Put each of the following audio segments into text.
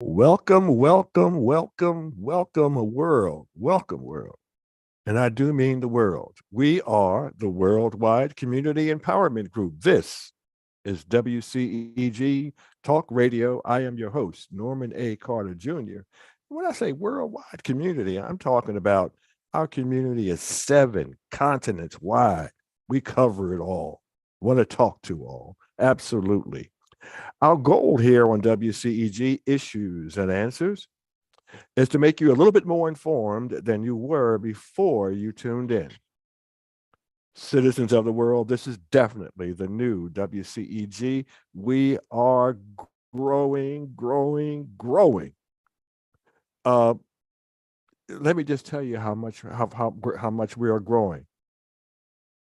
Welcome, welcome, welcome, welcome, world. Welcome, world. And I do mean the world. We are the Worldwide Community Empowerment Group. This is WCEG Talk Radio. I am your host, Norman A. Carter Jr. When I say worldwide community, I'm talking about our community is 7 continents wide. We cover it all. Want to talk to all. Absolutely. Our goal here on WCEG Issues and Answers is to make you a little bit more informed than you were before you tuned in. Citizens of the world, this is definitely the new WCEG. We are growing, growing, growing. Uh, Let me just tell you how much we are growing.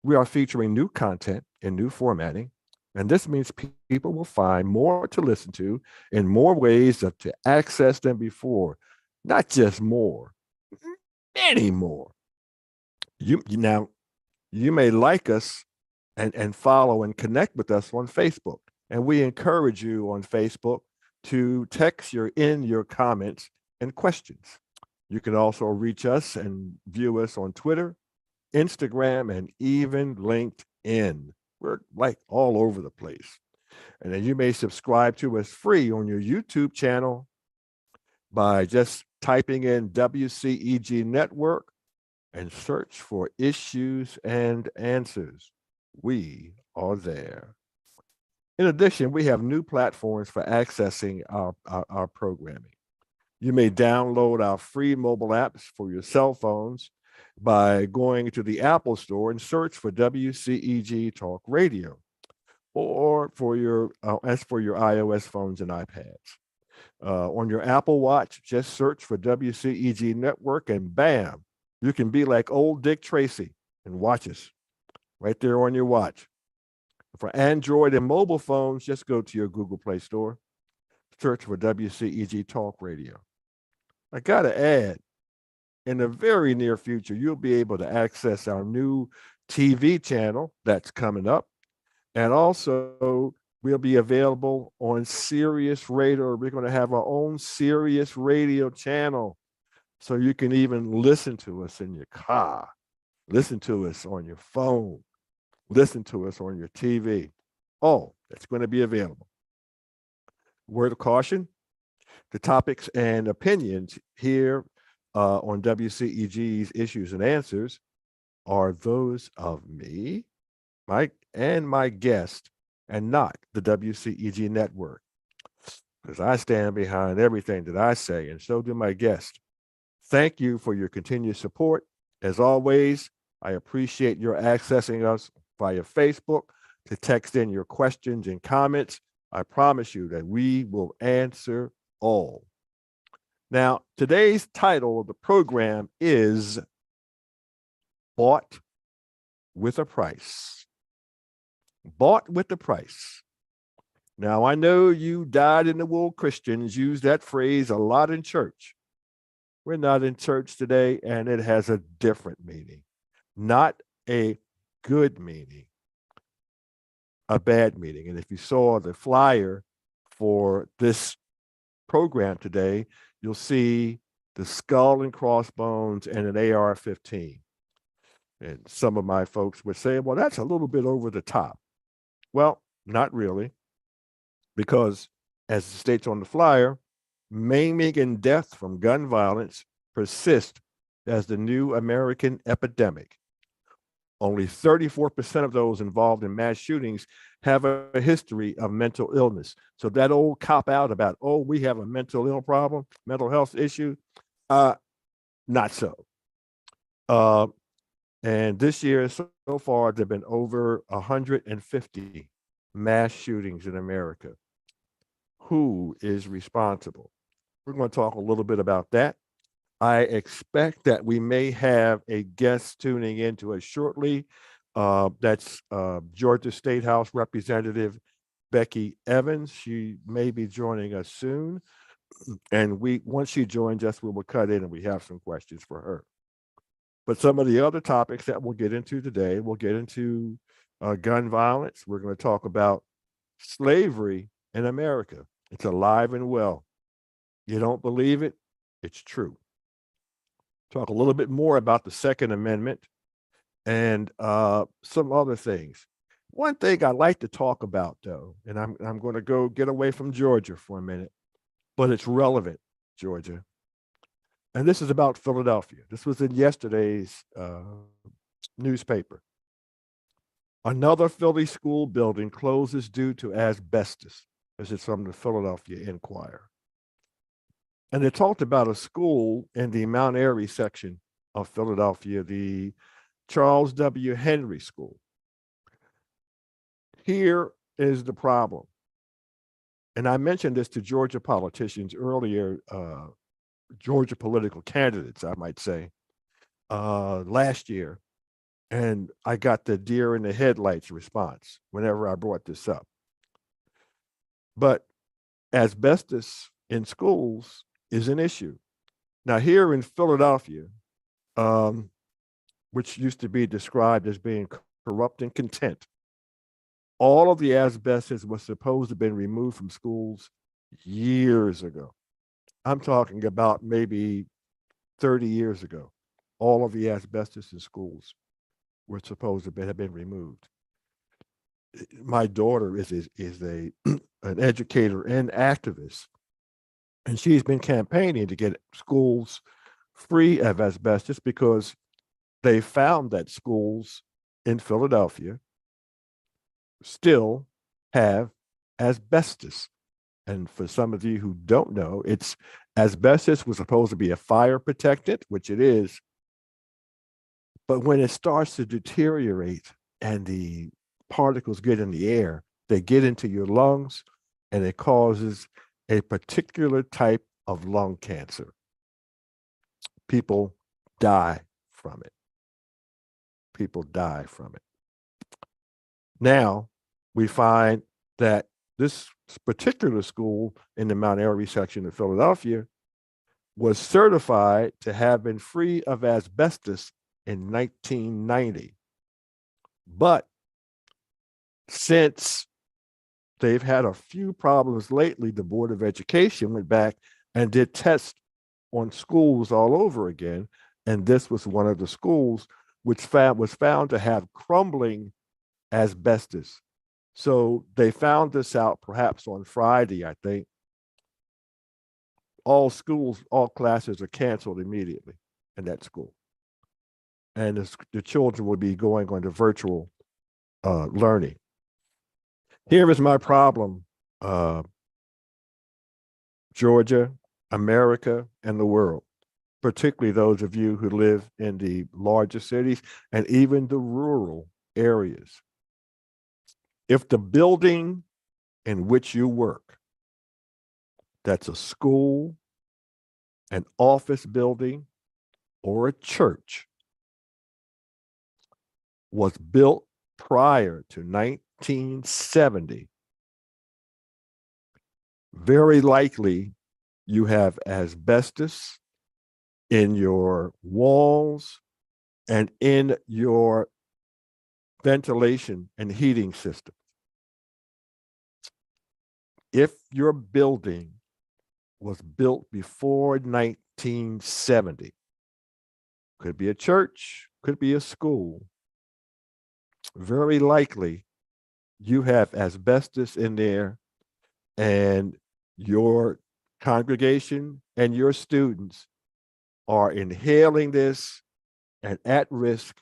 We are featuring new content in new formatting, and this means people will find more to listen to in more ways to access than before. Not just more, many more. Now you may like us and follow and connect with us on Facebook. And we encourage you on Facebook to text your comments and questions. You can also reach us and view us on Twitter, Instagram, and even LinkedIn. We're like all over the place. And then you may subscribe to us free on your YouTube channel by just typing in WCEG Network and search for issues and answers. We are there. In addition, we have new platforms for accessing our programming. You may download our free mobile apps for your cell phones by going to the Apple Store and search for WCEG Talk Radio, or for your as for your iOS phones and iPads. On your Apple Watch, just search for WCEG Network, and bam, you can be like old Dick Tracy and watch us right there on your watch. For Android and mobile phones, just go to your Google Play Store, search for WCEG Talk Radio. I got to add, in the very near future, you'll be able to access our new TV channel that's coming up. And also, we'll be available on Sirius Radio. We're going to have our own Sirius Radio channel. So you can even listen to us in your car, listen to us on your phone, listen to us on your TV. Oh, that's going to be available. Word of caution, the topics and opinions here on WCEG's Issues and Answers are those of me, Mike, and my guest, and not the WCEG network. Because I stand behind everything that I say, and so do my guests. Thank you for your continued support. As always, I appreciate your accessing us via Facebook to text in your questions and comments. I promise you that we will answer all. Now, today's title of the program is Bought with a Price. Bought with a price. Now, I know you dyed-in-the-wool Christians use that phrase a lot in church. We're not in church today, and it has a different meaning, not a good meaning, a bad meaning. And if you saw the flyer for this program today, you'll see the skull and crossbones and an AR-15. And some of my folks would say, well, that's a little bit over the top. Well, not really, because as it states on the flyer, maiming and death from gun violence persist as the new American epidemic. Only 34% of those involved in mass shootings have a history of mental illness. So that old cop out about, oh, we have a mental ill problem, mental health issue, not so. And this year, so far, there have been over 150 mass shootings in America. Who is responsible? We're going to talk a little bit about that. I expect that we may have a guest tuning into us shortly. That's Georgia State House Representative Becky Evans. She may be joining us soon. And once she joins us, we will cut in and we have some questions for her. But some of the other topics that we'll get into today, we'll get into gun violence. We're going to talk about slavery in America. It's alive and well. You don't believe it? It's true. Talk a little bit more about the Second Amendment and some other things. One thing I like to talk about, though, and I'm going to go get away from Georgia for a minute, but it's relevant, Georgia. And this is about Philadelphia. This was in yesterday's newspaper. Another Philly school building closes due to asbestos. This is from the Philadelphia Inquirer. And it talked about a school in the Mount Airy section of Philadelphia, the Charles W. Henry School. Here is the problem. And I mentioned this to Georgia politicians earlier, Georgia political candidates, I might say, last year. And I got the deer in the headlights response whenever I brought this up. But asbestos in schools is an issue. Now, here in Philadelphia, which used to be described as being corrupt and content, all of the asbestos was supposed to have been removed from schools years ago. I'm talking about maybe 30 years ago. All of the asbestos in schools were supposed to have been removed. My daughter is a an educator and activist, and she's been campaigning to get schools free of asbestos because they found that schools in Philadelphia still have asbestos. And for some of you who don't know, it's asbestos was supposed to be a fire protectant, which it is. But when it starts to deteriorate and the particles get in the air, they get into your lungs and it causes a particular type of lung cancer. People die from it. People die from it. Now we find that this particular school in the Mount Airy section of Philadelphia was certified to have been free of asbestos in 1990. But since they've had a few problems lately, the Board of Education went back and did tests on schools all over again. And this was one of the schools which was found to have crumbling asbestos. So they found this out perhaps on Friday, I think. All schools, all classes are canceled immediately in that school. And the children will be going on to virtual learning. Here is my problem, Georgia, America, and the world, particularly those of you who live in the larger cities and even the rural areas. If the building in which you work, that's a school, an office building, or a church, was built prior to 1970, very likely you have asbestos in your walls and in your ventilation and heating system. If your building was built before 1970, could be a church, could be a school, very likely you have asbestos in there, and your congregation and your students are inhaling this and at risk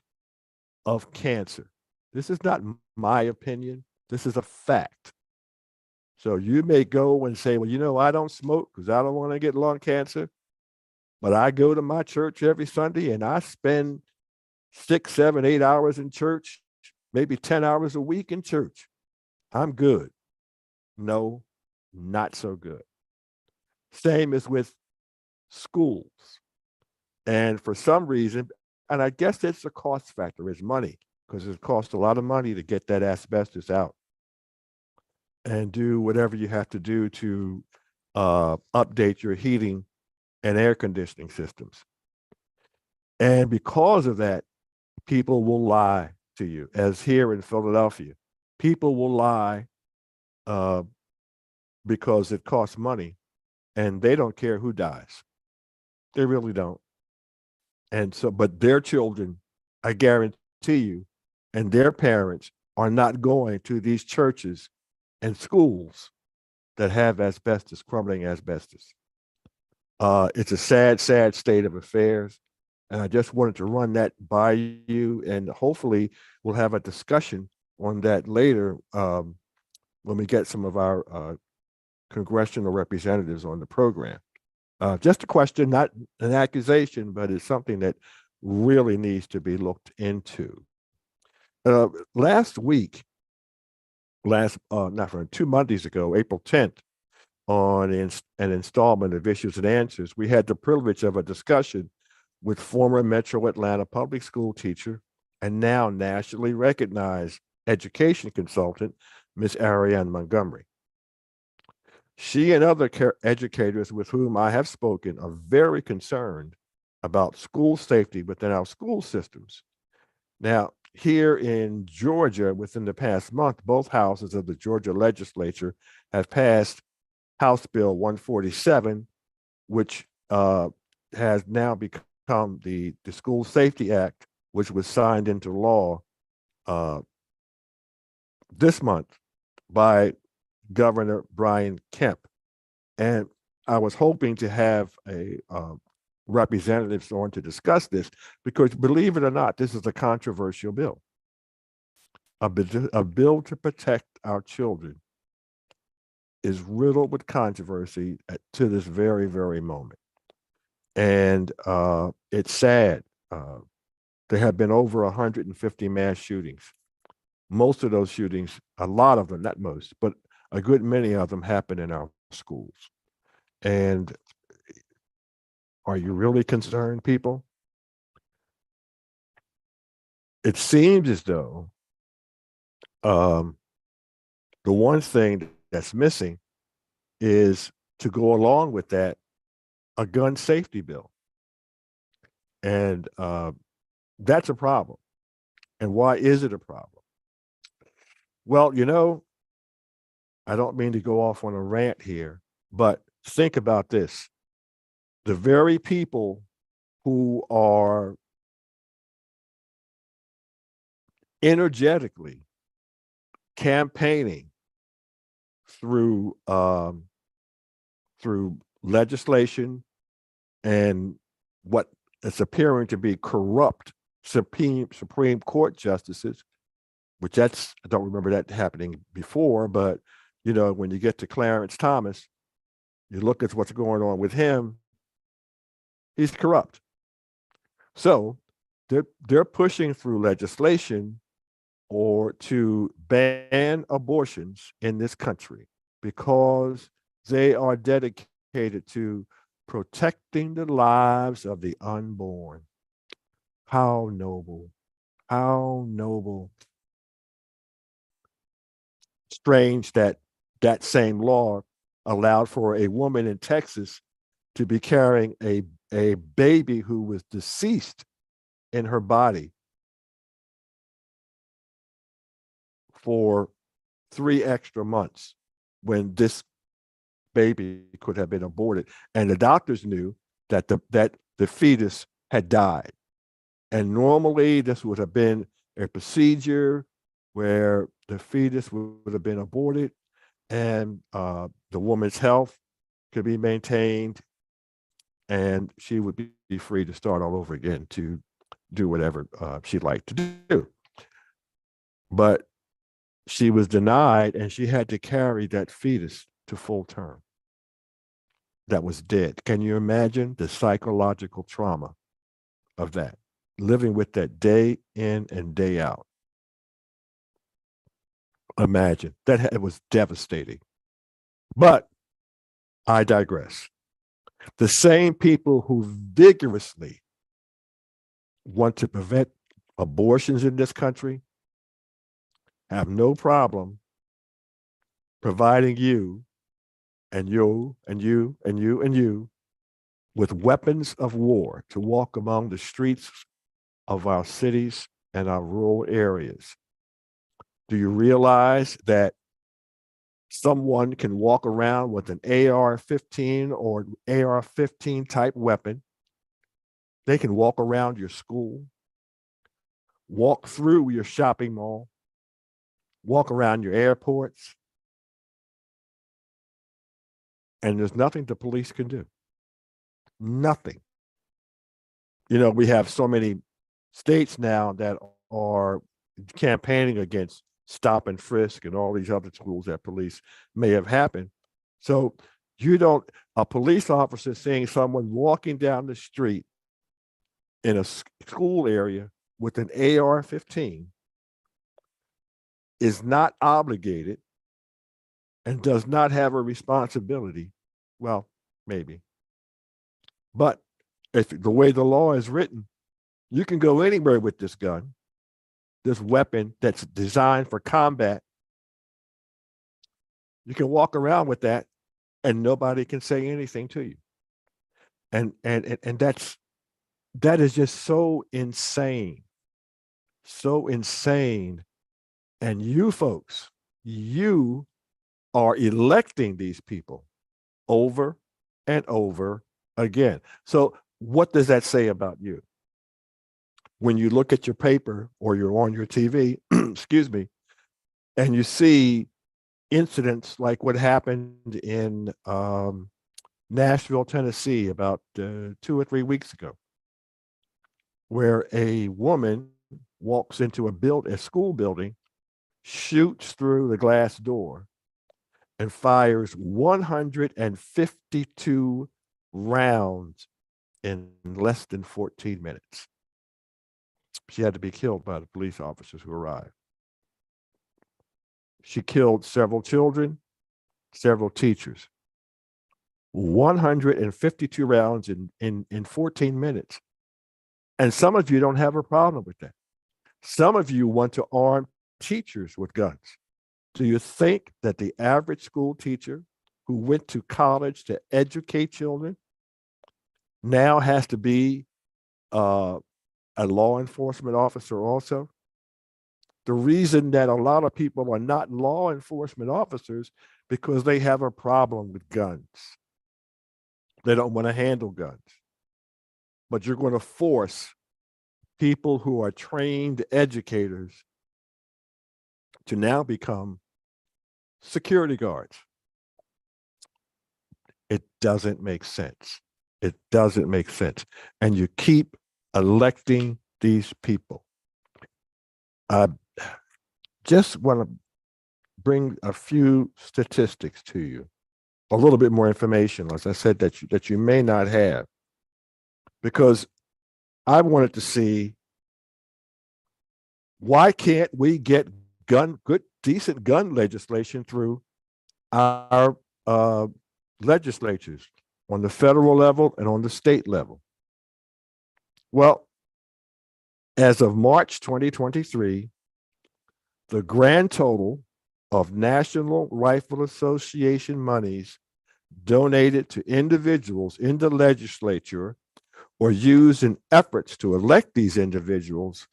of cancer. This is not my opinion. This is a fact. So you may go and say, well, you know, I don't smoke because I don't want to get lung cancer, but I go to my church every Sunday and I spend 6, 7, 8 hours in church, maybe 10 hours a week in church. I'm good. No, not so good. Same as with schools. And for some reason, and I guess it's a cost factor, is money, because it costs a lot of money to get that asbestos out and do whatever you have to do to update your heating and air conditioning systems. And because of that, people will lie to you, as here in Philadelphia. People will lie because it costs money and they don't care who dies. They really don't. And so, but their children, I guarantee you, and their parents are not going to these churches and schools that have asbestos, crumbling asbestos. It's a sad, sad state of affairs. And I just wanted to run that by you, and hopefully we'll have a discussion on that later when we get some of our congressional representatives on the program. Just a question, not an accusation, but it's something that really needs to be looked into. Last week, not from 2 Mondays ago, April 10th, on an installment of Issues and Answers, we had the privilege of a discussion with former Metro Atlanta public school teacher and now nationally recognized education consultant, Ms. Ariane Montgomery. She and other educators with whom I have spoken are very concerned about school safety within our school systems. Now, here in Georgia, within the past month, both houses of the Georgia legislature have passed House Bill 147, which has now become the School Safety Act, which was signed into law this month by Governor Brian Kemp. And I was hoping to have a representatives on to discuss this because, believe it or not, this is a controversial bill. A bill to protect our children is riddled with controversy to this very, very moment. And it's sad. There have been over 150 mass shootings. Most of those shootings, a lot of them, not most, but a good many of them happen in our schools. And are you really concerned, people? It seems as though the one thing that's missing is, to go along with that, a gun safety bill. And that's a problem. And why is it a problem? Well, I don't mean to go off on a rant here, but think about this. The very people who are energetically campaigning through legislation and what is appearing to be corrupt Supreme Court justices, which I don't remember that happening before, but when you get to Clarence Thomas, you look at what's going on with him, he's corrupt. So they're pushing through legislation or to ban abortions in this country because they are dedicated to protecting the lives of the unborn. How noble. How noble. Strange that that same law allowed for a woman in Texas to be carrying a baby who was deceased in her body for 3 extra months when this baby could have been aborted. And the doctors knew that the fetus had died. And normally this would have been a procedure where the fetus would have been aborted and the woman's health could be maintained and she would be free to start all over again to do whatever she'd like to do. But she was denied and she had to carry that fetus to full term that was dead. Can you imagine the psychological trauma of that? Living with that day in and day out. Imagine that. It was devastating. But I digress. The same people who vigorously want to prevent abortions in this country have no problem providing you and you and you and you and you with weapons of war to walk among the streets of our cities and our rural areas. Do you realize that Someone can walk around with an AR-15 or AR-15 type weapon. They can walk around your school, walk through your shopping mall, walk around your airports, and there's nothing the police can do. Nothing. You know, we have so many states now that are campaigning against stop and frisk and all these other tools that police may have happened. So you don't, a police officer seeing someone walking down the street in a school area with an AR-15 is not obligated and does not have a responsibility. Well, maybe. But if the way the law is written, you can go anywhere with this gun, this weapon that's designed for combat. You can walk around with that and nobody can say anything to you. And that is just so insane. So insane. And you folks, you are electing these people over and over again. So what does that say about you? When you look at your paper or you're on your TV, excuse me, and you see incidents like what happened in Nashville, Tennessee, about 2 or 3 weeks ago, where a woman walks into a school building, shoots through the glass door, and fires 152 rounds in less than 14 minutes. She had to be killed by the police officers who arrived. She killed several children, several teachers. 152 rounds in 14 minutes. And some of you don't have a problem with that. Some of you want to arm teachers with guns. Do you think that the average school teacher who went to college to educate children now has to be a law enforcement officer also? The reason that a lot of people are not law enforcement officers because they have a problem with guns. They don't want to handle guns. But you're going to force people who are trained educators to now become security guards. It doesn't make sense. It doesn't make sense. And you keep electing these people. I just want to bring a few statistics to you, a little bit more information, as I said, that you may not have, because I wanted to see, why can't we get good, decent gun legislation through our legislatures on the federal level and on the state level? Well, as of March 2023, the grand total of National Rifle Association monies donated to individuals in the legislature or used in efforts to elect these individuals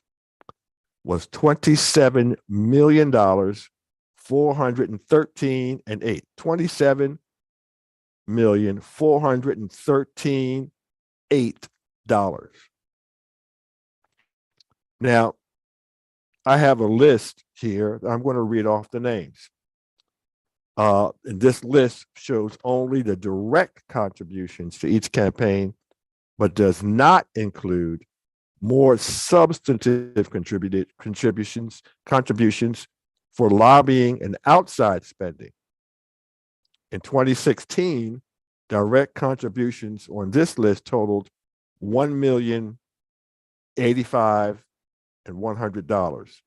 was $27 million, 413 and 8. $27,413,8. Now, I have a list here. I'm going to read off the names. And this list shows only the direct contributions to each campaign, but does not include more substantive contributions for lobbying and outside spending. In 2016, direct contributions on this list totaled $1,085,100.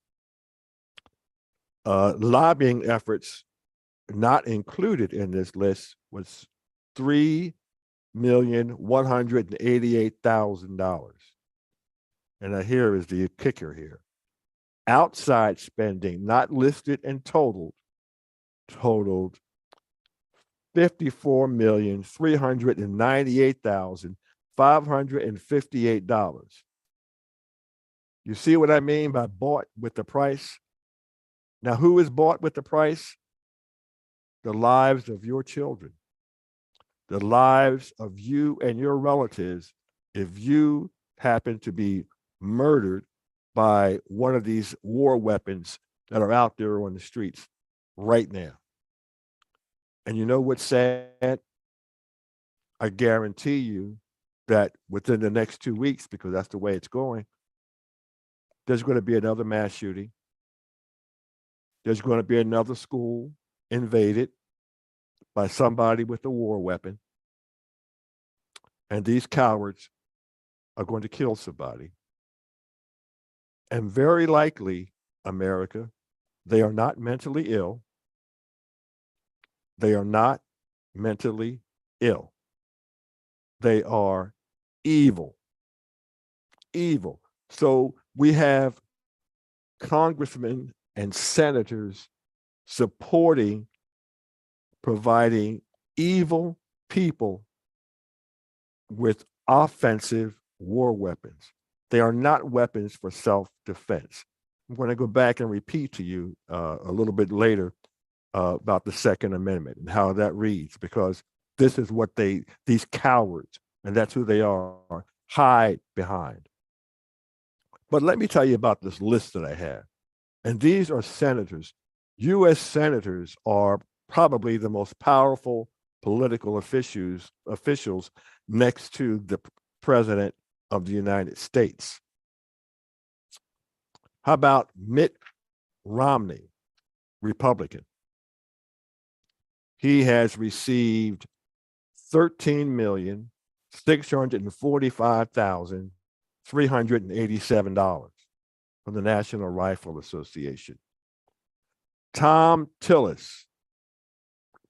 Lobbying efforts not included in this list was $3,188,000. And here is the kicker here. Outside spending not listed and totaled $54,398,558. You see what I mean by bought with the price? Now, who is bought with the price? the lives of your children, the lives of you and your relatives if you happen to be murdered by one of these war weapons that are out there on the streets right now. And you know what's sad? I guarantee you that within the next 2 weeks, because that's the way it's going, there's going to be another mass shooting. There's going to be another school invaded by somebody with a war weapon. And these cowards are going to kill somebody. And very likely, America, they are not mentally ill. They are not mentally ill. They are evil. Evil. So we have congressmen and senators supporting, providing evil people with offensive war weapons. They are not weapons for self-defense. I'm going to go back and repeat to you a little bit later about the Second Amendment and how that reads, because this is what these cowards, and that's who they are, hide behind. But let me tell you about this list that I have. And these are senators. U.S. senators are probably the most powerful political officials next to the president of the United States. How about Mitt Romney, Republican? He has received $13,645,387 from the National Rifle Association. Tom Tillis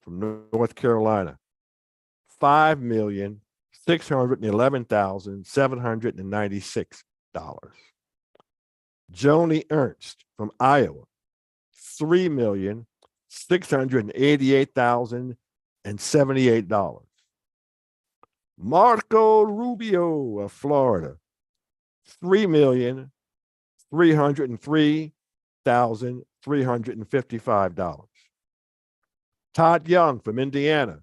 from North Carolina, $5,611,796. Joni Ernst from Iowa, $3,688,078. Marco Rubio of Florida, $3,303,355. Todd Young from Indiana,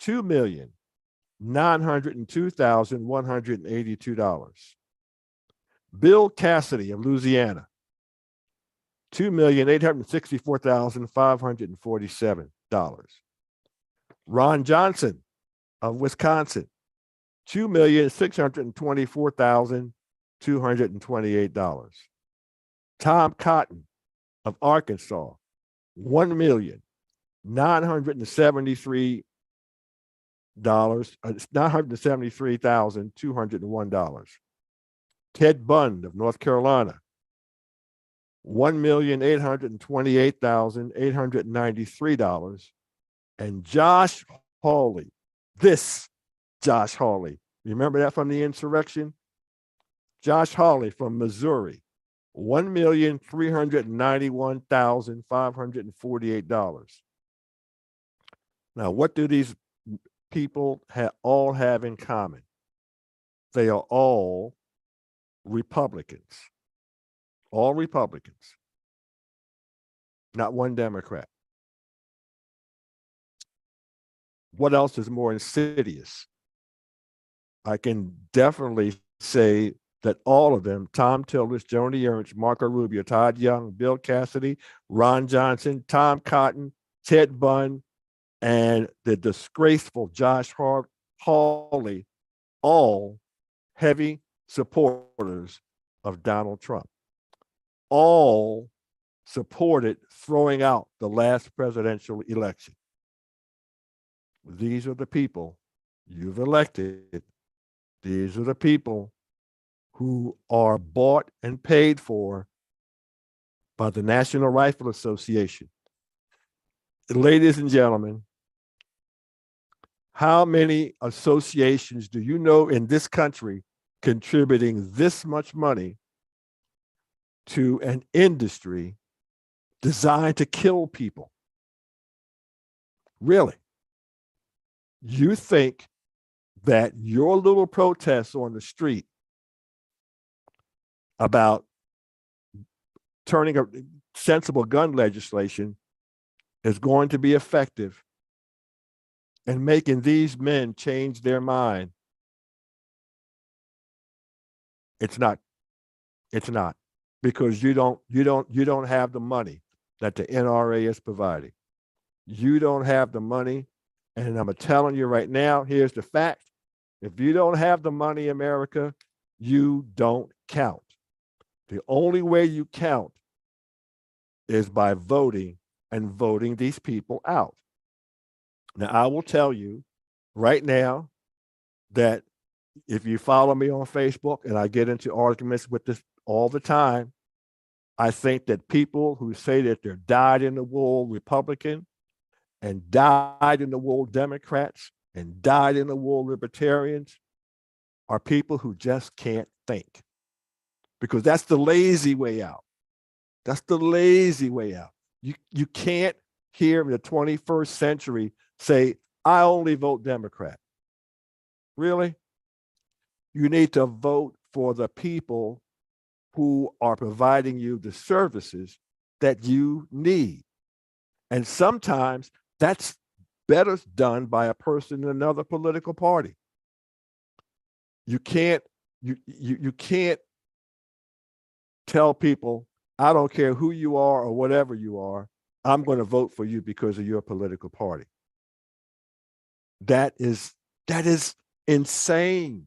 $2,902,182. Bill Cassidy of Louisiana, $2,864,547. Ron Johnson of Wisconsin, $2,624,228. Tom Cotton of Arkansas, $973,201. Ted Bunn of North Carolina, $1,828,893. And Josh Hawley, Josh Hawley, remember that from the insurrection? Josh Hawley from Missouri, $1,391,548. Now, what do these people all have in common? They are all Republicans. All Republicans. Not one Democrat. What else is more insidious? I can definitely say that all of them, Tom Tillis, Joni Ernst, Marco Rubio, Todd Young, Bill Cassidy, Ron Johnson, Tom Cotton, Ted Bunn, and the disgraceful Josh Hawley, all heavy supporters of Donald Trump. All supported throwing out the last presidential election. These are the people you've elected. These are the people who are bought and paid for by the National Rifle Association. Ladies and gentlemen, how many associations do you know in this country contributing this much money to an industry designed to kill people? Really? You think that your little protests on the street about turning a sensible gun legislation is going to be effective in making these men change their mind. It's not. It's not, because you don't have the money that the NRA is providing. You don't have the money, and I'm telling you right now, here's the fact. If you don't have the money, America, you don't count. The only way you count is by voting, and voting these people out. Now, I will tell you right now that if you follow me on Facebook, and I get into arguments with this all the time, I think that people who say that they're dyed-in-the-wool Republican and dyed-in-the-wool Democrats and dyed-in-the-wool Libertarians are people who just can't think, because that's the lazy way out. That's the lazy way out. You can't here in the 21st century say, I only vote Democrat. Really? You need to vote for the people who are providing you the services that you need. And sometimes that's better done by a person in another political party. You can't tell people, I don't care who you are or whatever you are, I'm going to vote for you because of your political party. That is insane.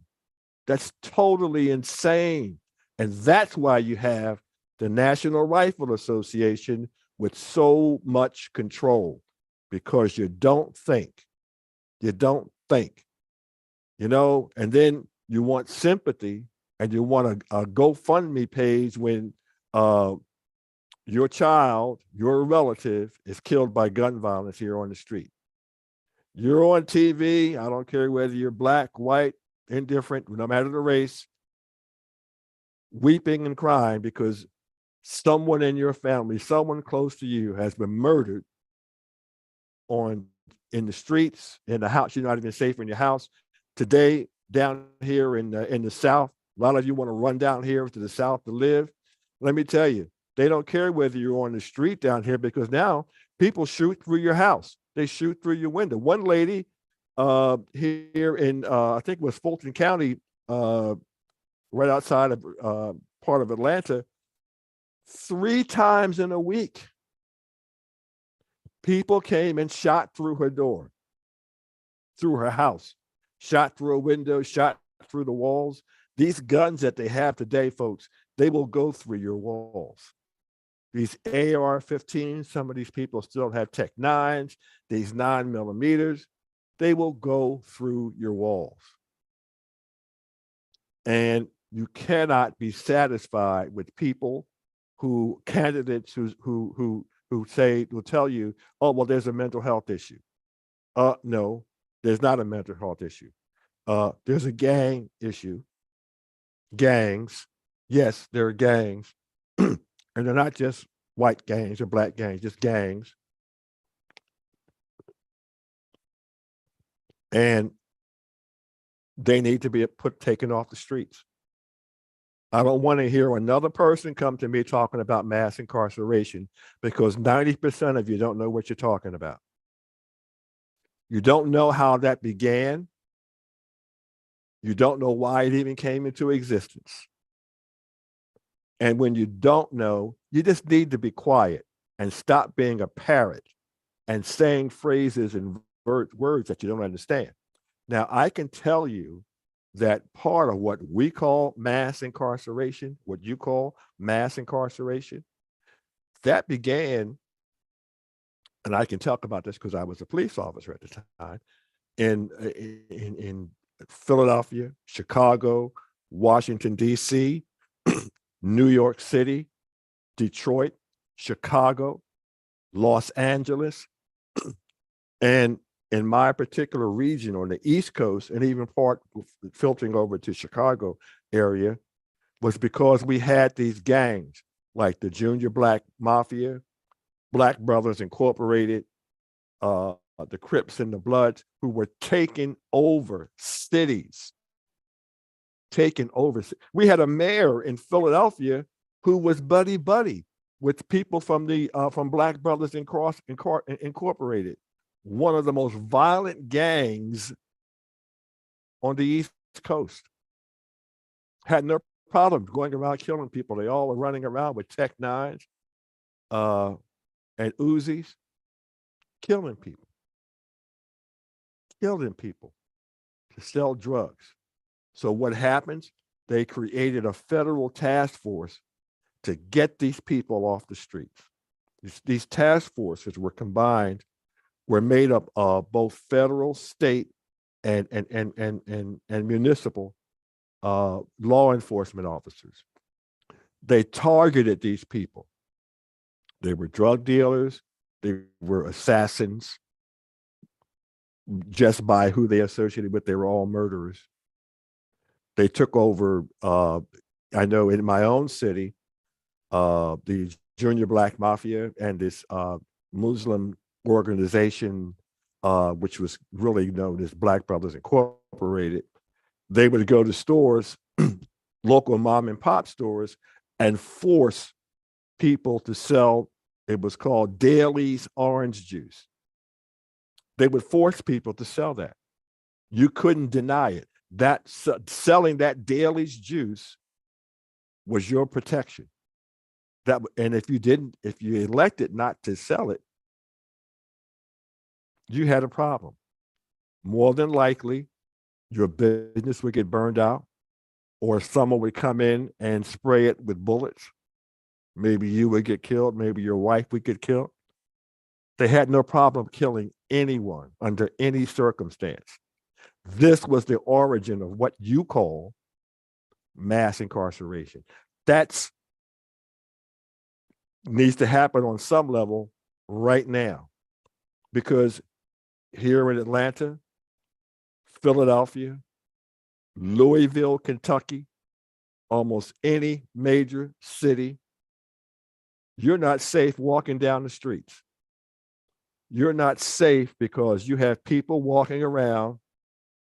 That's totally insane. And that's why you have the National Rifle Association with so much control, because you don't think. You don't think, and then you want sympathy, and you want a GoFundMe page when your child, your relative is killed by gun violence here on the street. You're on TV, I don't care whether you're black, white, indifferent, no matter the race, weeping and crying because someone in your family, someone close to you has been murdered in the streets, in the house. You're not even safe in your house. Today, down here in the South, a lot of you want to run down here to the South to live. Let me tell you, they don't care whether you're on the street down here, because now people shoot through your house. They shoot through your window. One lady here in, I think it was Fulton County, right outside of part of Atlanta, 3 times in a week, people came and shot through her door, through her house, shot through a window, shot through the walls. These guns that they have today, folks, they will go through your walls. These AR-15s, some of these people still have Tech 9s, these 9mm, they will go through your walls. And you cannot be satisfied with people candidates who will tell you, oh, well, there's a mental health issue. No, there's not a mental health issue. There's a gang issue. Gangs, yes, there are gangs. And they're not just white gangs or black gangs, just gangs. And they need to be taken off the streets. I don't want to hear another person come to me talking about mass incarceration, because 90% of you don't know what you're talking about. You don't know how that began. You don't know why it even came into existence. And when you don't know, you just need to be quiet and stop being a parrot and saying phrases and words that you don't understand. Now, I can tell you that part of what we call mass incarceration, what you call mass incarceration, that began, and I can talk about this because I was a police officer at the time, in Philadelphia, Chicago, Washington, D.C., New York City, Detroit, Chicago, Los Angeles, and in my particular region on the East Coast, and even part filtering over to Chicago area, was because we had these gangs like the Junior Black Mafia, Black Brothers Incorporated, the Crips and the Bloods, who were taking over cities. We had a mayor in Philadelphia who was buddy-buddy with people from the from Black Brothers Incorporated, one of the most violent gangs on the East Coast. Had no problem going around killing people. They all were running around with Tech Nines and Uzis, killing people to sell drugs. So what happens? They created a federal task force to get these people off the streets. These task forces were made up of both federal, state, and municipal law enforcement officers. They targeted these people. They were drug dealers. They were assassins. Just by who they associated with, they were all murderers. They took over, I know in my own city, the Junior Black Mafia and this Muslim organization, which was really known as Black Brothers Incorporated. They would go to stores, local mom and pop stores, and force people to sell, it was called Daly's orange juice. They would force people to sell that. You couldn't deny it. That selling that Daly's juice was your protection. That, and if you elected not to sell it, you had a problem. More than likely, your business would get burned out, or someone would come in and spray it with bullets. Maybe you would get killed. Maybe your wife would get killed. They had no problem killing anyone under any circumstance. This was the origin of what you call mass incarceration. That needs to happen on some level right now, because here in Atlanta, Philadelphia, Louisville, Kentucky, almost any major city, you're not safe walking down the streets. You're not safe because you have people walking around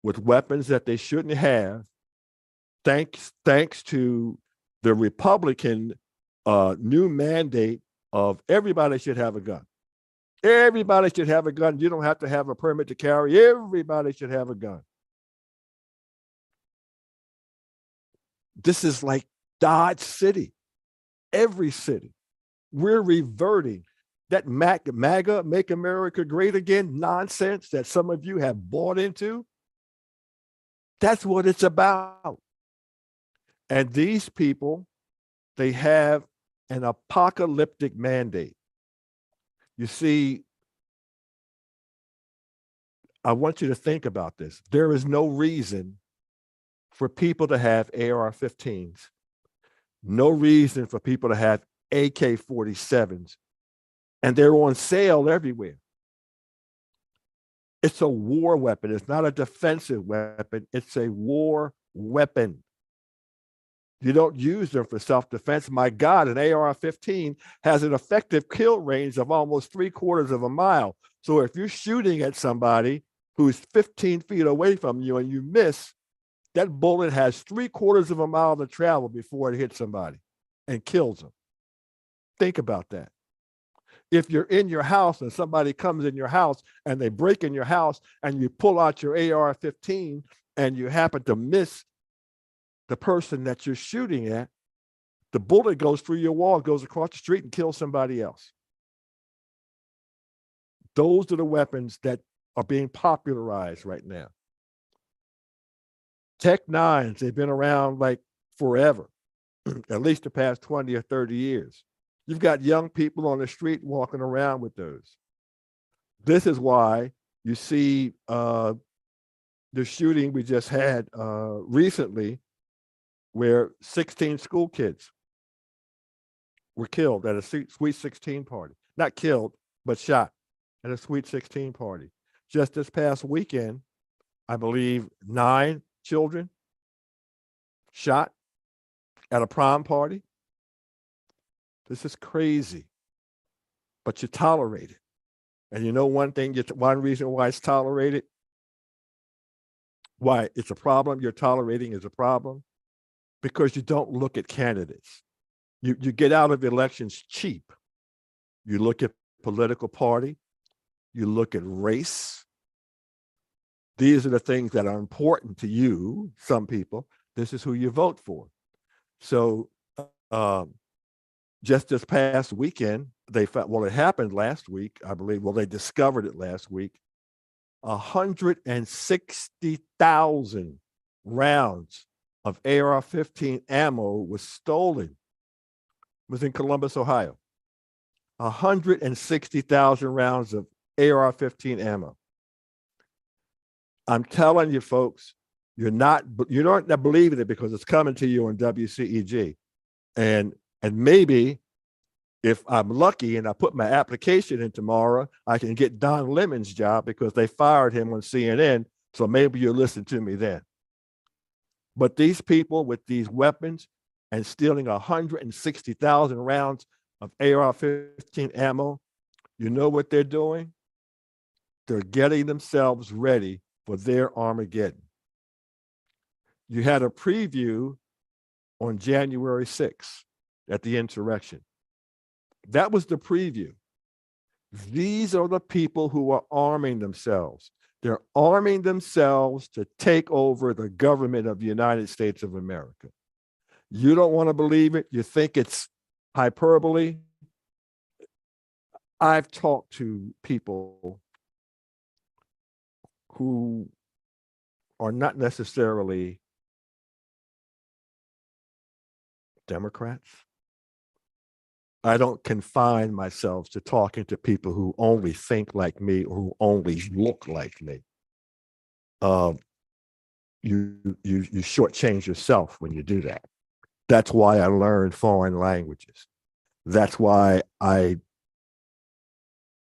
with weapons that they shouldn't have, thanks to the Republican new mandate of everybody should have a gun. Everybody should have a gun. You don't have to have a permit to carry. Everybody should have a gun. This is like Dodge City, every city. We're reverting that MAGA, Make America Great Again nonsense that some of you have bought into. That's what it's about. And these people, they have an apocalyptic mandate. You see, I want you to think about this. There is no reason for people to have AR-15s, no reason for people to have AK-47s, and they're on sale everywhere. It's a war weapon. It's not a defensive weapon. It's a war weapon. You don't use them for self-defense. My God, an AR-15 has an effective kill range of almost 3/4 of a mile. So if you're shooting at somebody who's 15 feet away from you and you miss, that bullet has 3/4 of a mile to travel before it hits somebody and kills them. Think about that. If you're in your house and somebody comes in your house and they break in your house and you pull out your AR-15 and you happen to miss the person that you're shooting at, the bullet goes through your wall, goes across the street and kills somebody else. Those are the weapons that are being popularized right now. Tech Nines, they've been around like forever, at least the past 20 or 30 years. You've got young people on the street walking around with those. This is why you see the shooting we just had recently, where 16 school kids were killed at a Sweet 16 party. Not killed, but shot at a Sweet 16 party. Just this past weekend, I believe 9 children shot at a prom party. This is crazy, but you tolerate it. And you know one reason why it's tolerated, why it's a problem you're tolerating is a problem, because you don't look at candidates. You get out of elections cheap. You look at political party, you look at race. These are the things that are important to you, some people. This is who you vote for. So just this past weekend, they found, well, it happened last week, I believe. Well, they discovered it last week. 160,000 rounds of AR-15 ammo was stolen. It was in Columbus, Ohio. 160,000 rounds of AR-15 ammo. I'm telling you, folks, you're not believing it because it's coming to you on WCEG. And maybe if I'm lucky and I put my application in tomorrow, I can get Don Lemon's job because they fired him on CNN. So maybe you'll listen to me then. But these people with these weapons and stealing 160,000 rounds of AR-15 ammo, you know what they're doing? They're getting themselves ready for their Armageddon. You had a preview on January 6th at the insurrection. That was the preview. These are the people who are arming themselves. They're arming themselves to take over the government of the United States of America. You don't want to believe it. You think it's hyperbole. I've talked to people who are not necessarily Democrats. I don't confine myself to talking to people who only think like me or who only look like me. You shortchange yourself when you do that. That's why I learned foreign languages. That's why I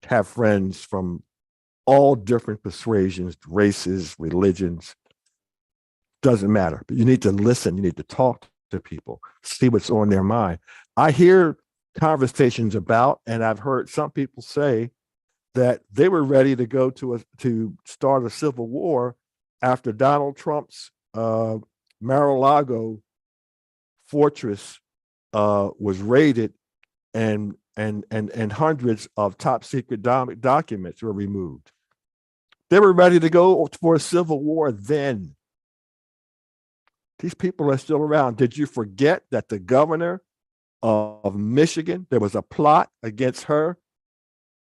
have friends from all different persuasions, races, religions. Doesn't matter. But you need to listen. You need to talk to people, see what's on their mind. I hear conversations about, and I've heard some people say that they were ready to go to start a civil war after Donald Trump's Mar-a-Lago fortress was raided, and hundreds of top secret documents were removed. They were ready to go for a civil war then. These people are still around. Did you forget that the governor of Michigan, there was a plot against her,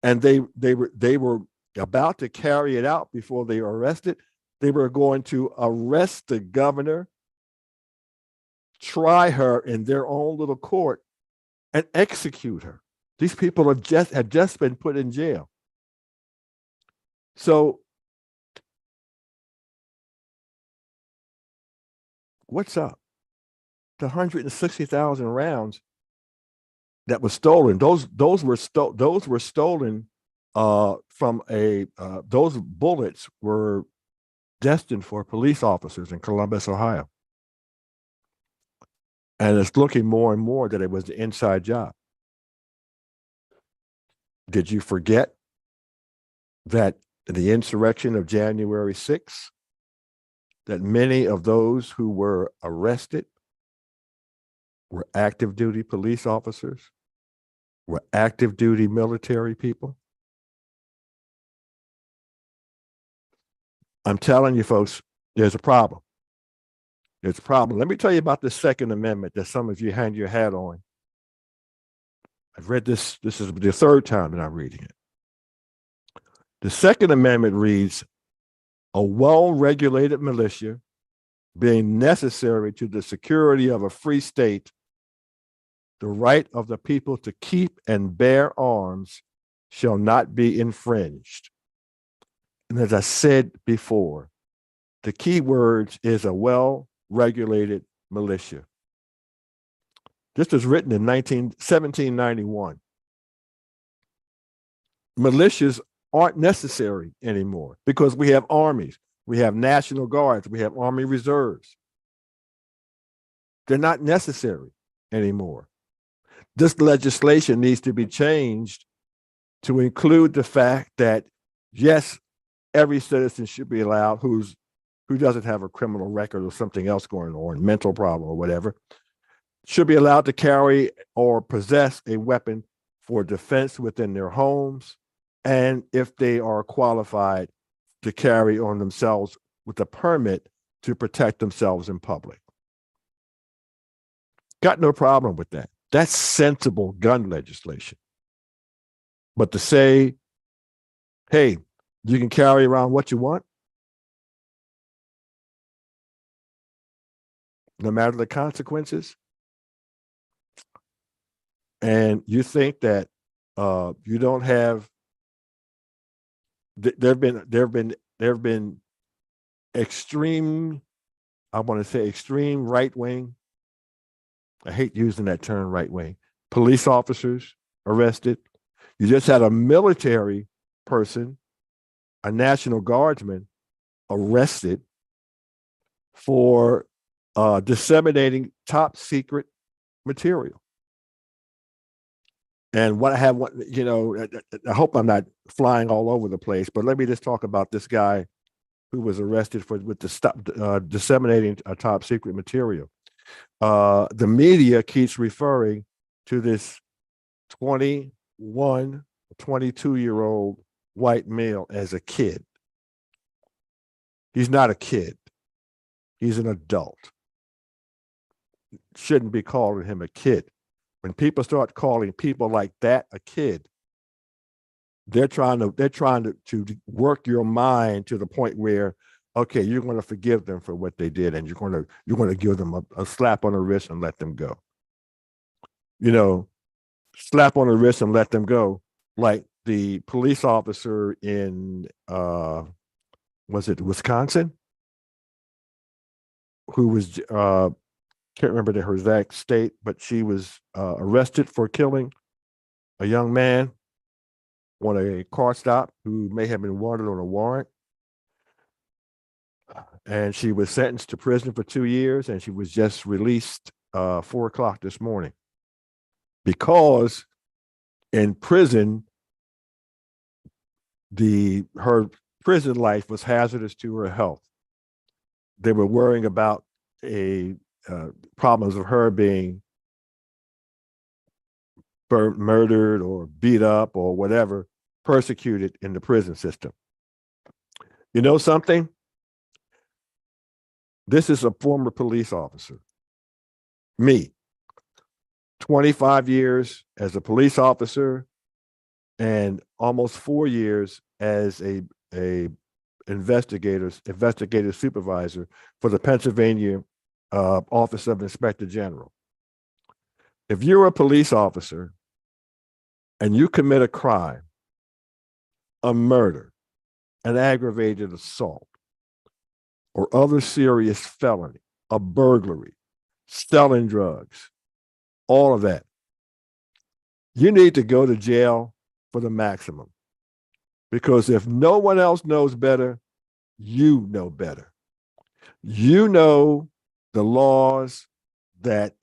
and they were about to carry it out before they were arrested? They were going to arrest the governor, try her in their own little court, and execute her. These people have just been put in jail. So what's up? The 160,000 rounds that was stolen. Those were stolen from those bullets were destined for police officers in Columbus, Ohio. And it's looking more and more that it was the inside job. Did you forget that the insurrection of January 6th, that many of those who were arrested were active duty police officers, were active duty military people? I'm telling you, folks, there's a problem. There's a problem. Let me tell you about the Second Amendment that some of you hang your hat on. I've read this. This is the third time that I'm reading it. The Second Amendment reads, a well-regulated militia being necessary to the security of a free state, the right of the people to keep and bear arms shall not be infringed. And as I said before, the key words is a well-regulated militia. This was written in 1791. Militias aren't necessary anymore because we have armies, we have National Guards, we have Army Reserves. They're not necessary anymore. This legislation needs to be changed to include the fact that, yes, every citizen should be allowed who doesn't have a criminal record or something else going on, mental problem or whatever, should be allowed to carry or possess a weapon for defense within their homes, and if they are qualified to carry on themselves with a permit to protect themselves in public. Got no problem with that. That's sensible gun legislation. But to say, hey, you can carry around what you want, no matter the consequences, and you think that you don't have, there have been extreme, I want to say extreme right wing. I hate using that term, right wing. Police officers arrested. You just had a military person, a National Guardsman, arrested for disseminating top secret material. And what I have, I hope I'm not flying all over the place, but let me just talk about this guy who was arrested with disseminating a top secret material. The media keeps referring to this 21, 22-year-old white male as a kid. He's not a kid. He's an adult. Shouldn't be calling him a kid. When people start calling people like that a kid, they're trying to work your mind to the point where, okay, you're going to forgive them for what they did, and you're going to give them a slap on the wrist and let them go. Slap on the wrist and let them go, like the police officer in was it Wisconsin, who was can't remember her exact state, but she was arrested for killing a young man on a car stop who may have been wanted on a warrant. And she was sentenced to prison for 2 years, and she was just released 4:00 this morning. Because in prison, her prison life was hazardous to her health. They were worrying about problems of her being murdered or beat up or whatever, persecuted in the prison system. You know something? This is a former police officer. Me, 25 years as a police officer and almost 4 years as a investigative supervisor for the Pennsylvania Office of Inspector General. If you're a police officer and you commit a crime, a murder, an aggravated assault, or other serious felony, a burglary, selling drugs, all of that, you need to go to jail for the maximum. Because if no one else knows better, you know better. You know the laws that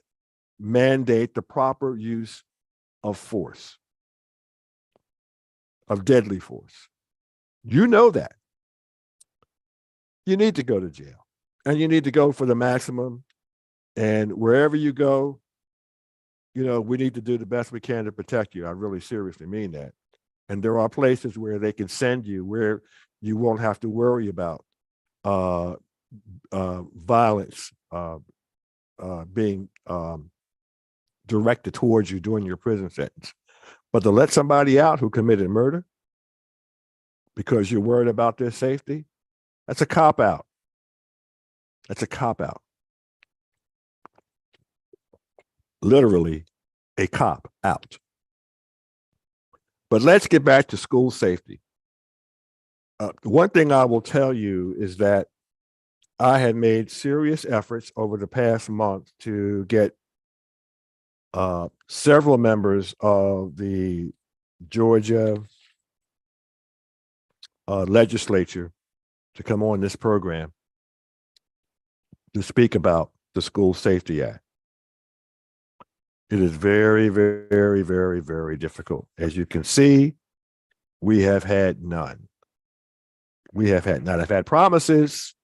mandate the proper use of force, of deadly force. You know that. You need to go to jail, and you need to go for the maximum. And wherever you go, we need to do the best we can to protect you. I really seriously mean that. And there are places where they can send you where you won't have to worry about violence being directed towards you during your prison sentence. But to let somebody out who committed murder because you're worried about their safety, that's a cop-out. That's a cop-out. Literally a cop-out. But let's get back to school safety. One thing I will tell you is that I had made serious efforts over the past month to get several members of the Georgia legislature to come on this program to speak about the School Safety Act. It is very, very, very, very difficult. As you can see, we have had none. I've had promises.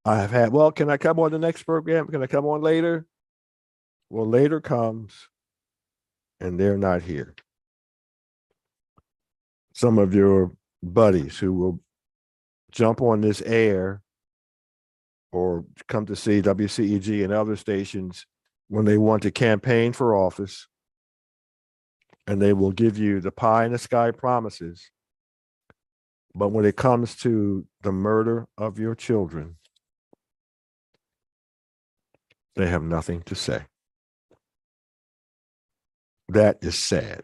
I have had, well, can I come on the next program? Can I come on later? Well, later comes and they're not here. Some of your buddies who will jump on this air or come to see WCEG and other stations when they want to campaign for office, and they will give you the pie in the sky promises. But when it comes to the murder of your children, they have nothing to say. That is sad.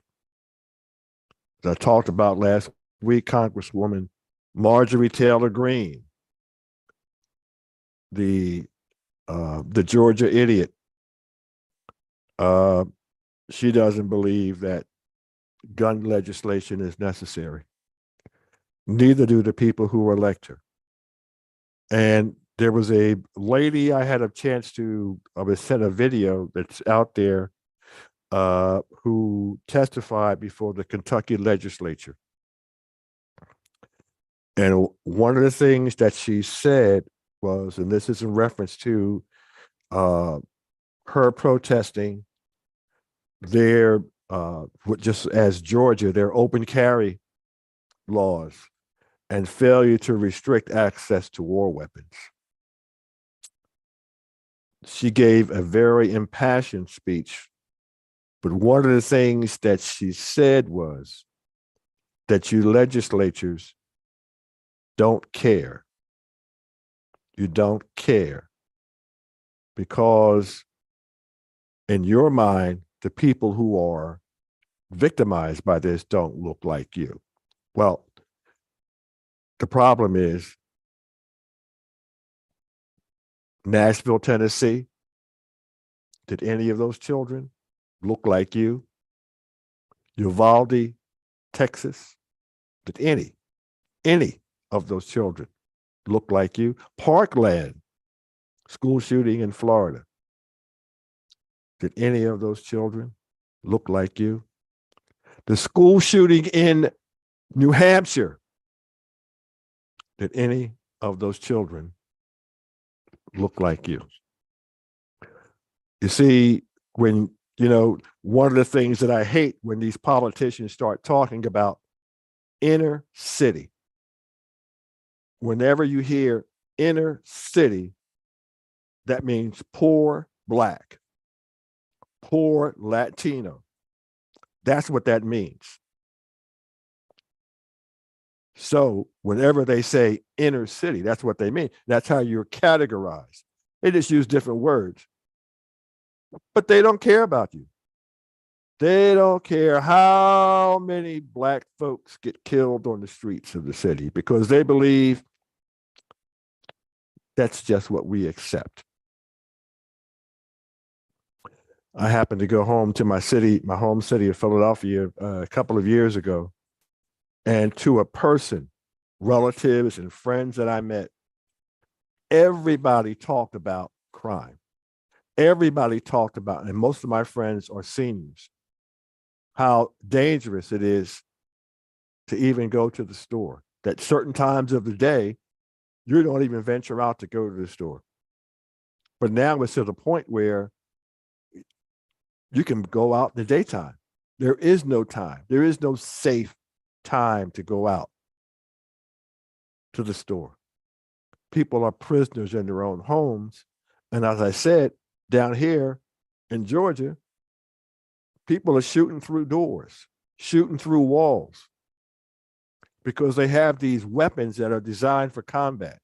As I talked about last week, Congresswoman Marjorie Taylor Greene, the Georgia idiot, she doesn't believe that gun legislation is necessary. Neither do the people who elect her. And there was a lady I had a chance to, I was sent a video that's out there who testified before the Kentucky legislature. And one of the things that she said was, and this is in reference to her protesting their, just as Georgia, their open carry laws and failure to restrict access to war weapons. She gave a very impassioned speech, but one of the things that she said was that you legislatures don't care. You don't care because in your mind, the people who are victimized by this don't look like you. Well, the problem is Nashville, Tennessee, did any of those children look like you? Uvalde, Texas, did any of those children look like you? Parkland, school shooting in Florida, did any of those children look like you? The school shooting in New Hampshire, did any of those children look like you? You see, when, one of the things that I hate when these politicians start talking about inner city, whenever you hear inner city, that means poor Black, poor Latino. That's what that means. So whenever they say inner city, that's what they mean. That's how you're categorized. They just use different words. But they don't care about you. They don't care how many Black folks get killed on the streets of the city because they believe that's just what we accept. I happened to go home to my home city of Philadelphia a couple of years ago, and to a person, relatives and friends that I met, everybody talked about crime. Everybody talked about, and most of my friends are seniors, how dangerous it is to even go to the store. That certain times of the day, you don't even venture out to go to the store. But now it's to the point where you can go out in the daytime. There is no time. There is no safe time to go out to the store. People are prisoners in their own homes. And as I said, down here in Georgia, people are shooting through doors, shooting through walls, because they have these weapons that are designed for combat.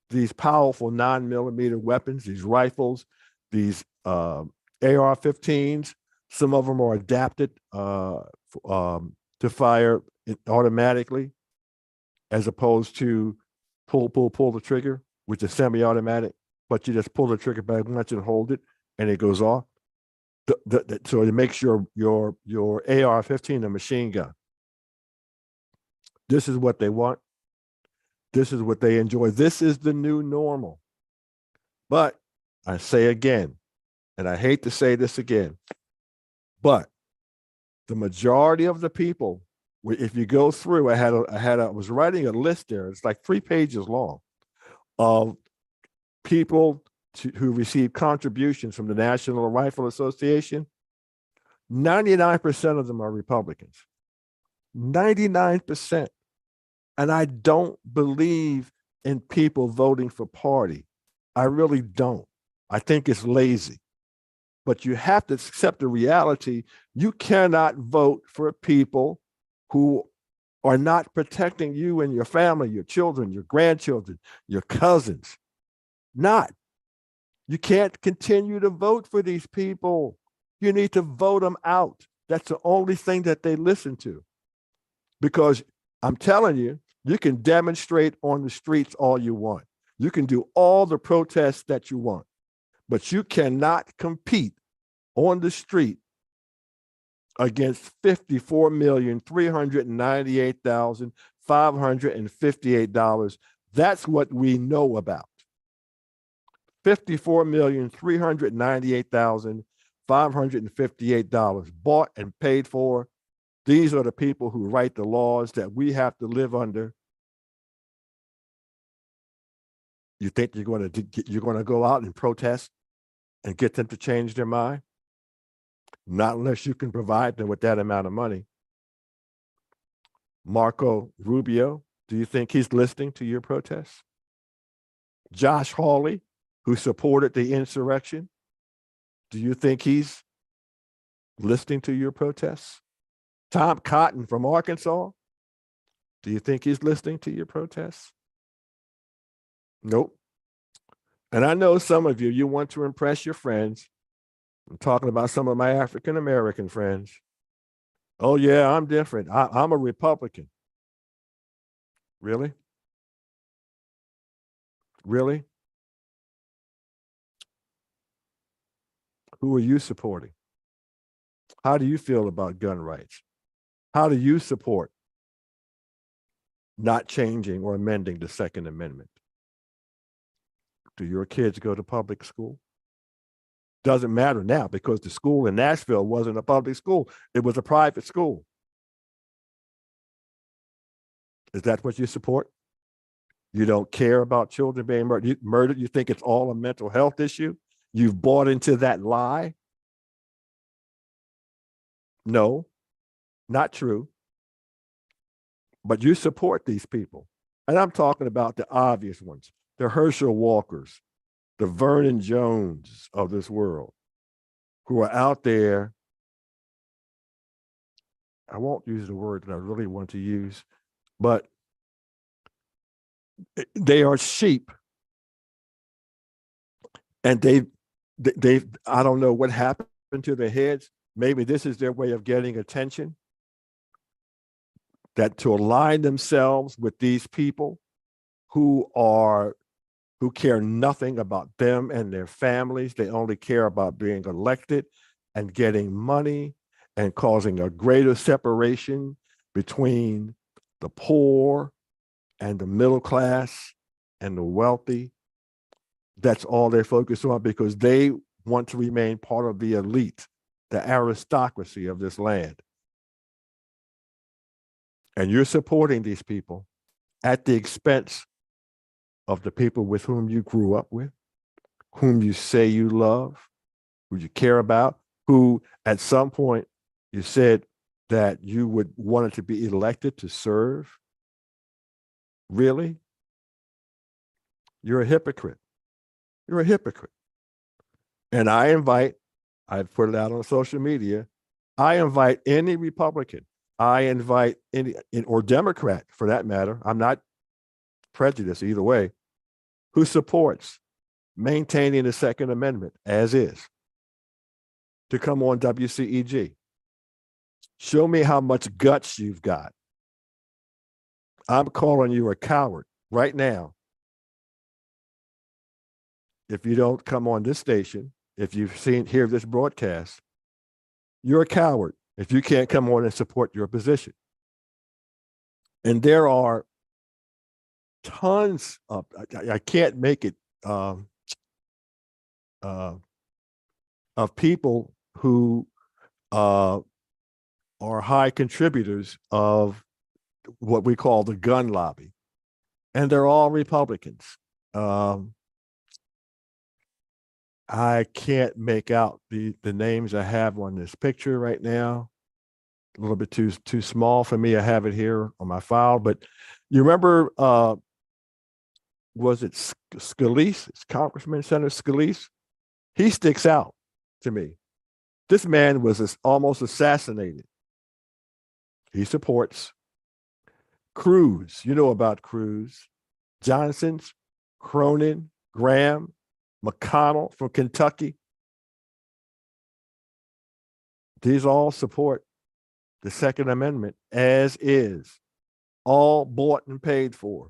These powerful 9mm weapons, these rifles, these AR-15s, some of them are adapted to fire automatically, as opposed to pull the trigger, which is semi-automatic, but you just pull the trigger back once and hold it, and it goes off. So it makes your AR-15 a machine gun. This is what they want. This is what they enjoy. This is the new normal. But I say again, and I hate to say this again, but the majority of the people, if you go through, I was writing a list there. It's like 3 pages long of people who receive contributions from the National Rifle Association, 99% of them are Republicans. 99%. And I don't believe in people voting for party. I really don't. I think it's lazy. But you have to accept the reality. You cannot vote for people who are not protecting you and your family, your children, your grandchildren, your cousins. Not. You can't continue to vote for these people. You need to vote them out. That's the only thing that they listen to. Because I'm telling you, you can demonstrate on the streets all you want. You can do all the protests that you want, but you cannot compete on the street against 54,398,558. That's what we know about. 54,398,558 bought and paid for. These are the people who write the laws that we have to live under. You think you're going to go out and protest and get them to change their mind? Not unless you can provide them with that amount of money. Marco Rubio, do you think he's listening to your protests? Josh Hawley, who supported the insurrection, do you think he's listening to your protests? Tom Cotton from Arkansas, do you think he's listening to your protests? Nope. And I know some of you, you want to impress your friends. I'm talking about some of my African-American friends. Oh yeah, I'm different. I'm a Republican. Really? Really? Who are you supporting? How do you feel about gun rights? How do you support not changing or amending the Second Amendment? Do your kids go to public school? Doesn't matter now because the school in Nashville wasn't a public school. It was a private school. Is that what you support? You don't care about children being murdered? You think it's all a mental health issue? You've bought into that lie? No, not true. But you support these people. And I'm talking about the obvious ones, the Herschel Walkers, the Vernon Jones of this world, who are out there. I won't use the word that I really want to use, but they are sheep. And they I don't know what happened to their heads. Maybe this is their way of getting attention, that to align themselves with these people who care nothing about them and their families. They only care about being elected and getting money and causing a greater separation between the poor and the middle class and the wealthy. That's all they're focused on because they want to remain part of the elite, the aristocracy of this land. And you're supporting these people at the expense of the people with whom you grew up with, whom you say you love, who you care about, who at some point you said that you would want to be elected to serve. Really? You're a hypocrite. You're a hypocrite. And I've put it out on social media, I invite any Republican, I invite any, or Democrat for that matter, I'm not prejudiced either way, who supports maintaining the Second Amendment as is, to come on WCEG. Show me how much guts you've got. I'm calling you a coward right now. If you don't come on this station, if you've hear this broadcast, you're a coward if you can't come on and support your position. And there are tons of, I can't make it, of people who are high contributors of what we call the gun lobby. And they're all Republicans. I can't make out the names I have on this picture right now. A little bit too small for me. I have it here on my file, but you remember, was it Scalise? It's Congressman Senator Scalise. He sticks out to me. This man was almost assassinated. He supports Cruz. You know about Cruz, Johnson's, Cronin, Graham, McConnell from Kentucky. These all support the Second Amendment as is, all bought and paid for.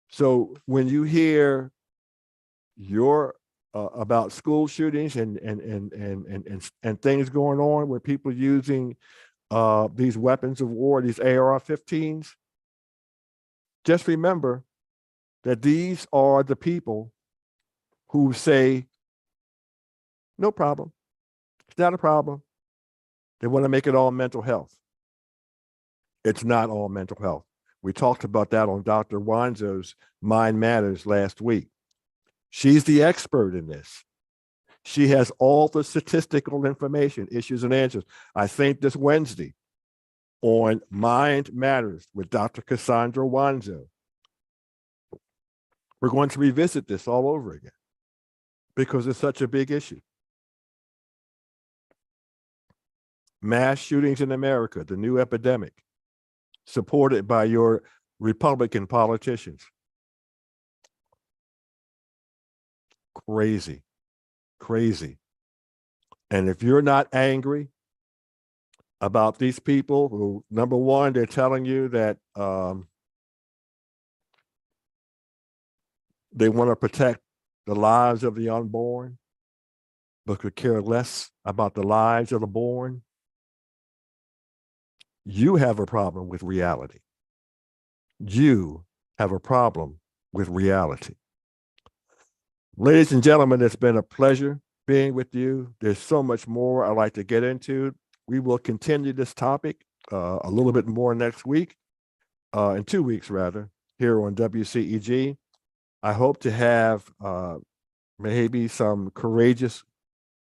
So when you hear your about school shootings and things going on where people using these weapons of war, these AR-15s, just remember that these are the people who say, no problem, it's not a problem. They want to make it all mental health. It's not all mental health. We talked about that on Dr. Wanzo's Mind Matters last week. She's the expert in this. She has all the statistical information, issues and answers. I think this Wednesday on Mind Matters with Dr. Cassandra Wanzo, we're going to revisit this all over again because it's such a big issue. Mass shootings in America, the new epidemic, supported by your Republican politicians. Crazy, crazy. And if you're not angry about these people who, number one, they're telling you that they want to protect the lives of the unborn, but could care less about the lives of the born, you have a problem with reality. You have a problem with reality. Ladies and gentlemen, it's been a pleasure being with you. There's so much more I'd like to get into. We will continue this topic a little bit more next week, in 2 weeks rather, here on WCEG. I hope to have maybe some courageous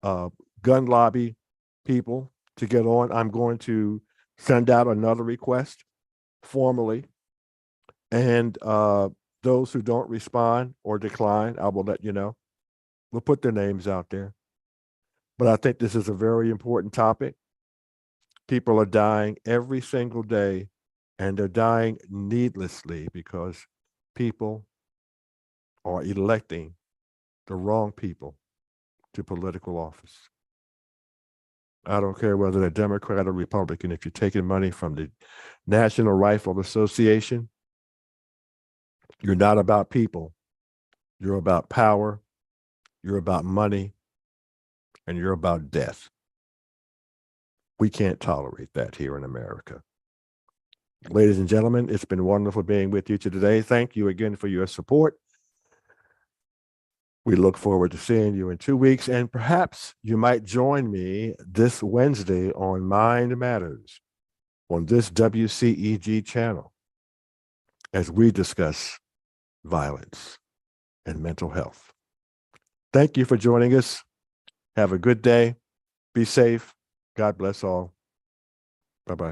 gun lobby people to get on. I'm going to send out another request formally, and those who don't respond or decline, I will let you know. We'll put their names out there. But I think this is a very important topic. People are dying every single day, and they're dying needlessly because people are electing the wrong people to political office. I don't care whether they're Democrat or Republican. If you're taking money from the National Rifle Association, you're not about people. You're about power. You're about money. And you're about death. We can't tolerate that here in America. Ladies and gentlemen, it's been wonderful being with you today. Thank you again for your support. We look forward to seeing you in 2 weeks, and perhaps you might join me this Wednesday on Mind Matters on this WCEG channel as we discuss violence and mental health. Thank you for joining us. Have a good day. Be safe. God bless all. Bye-bye.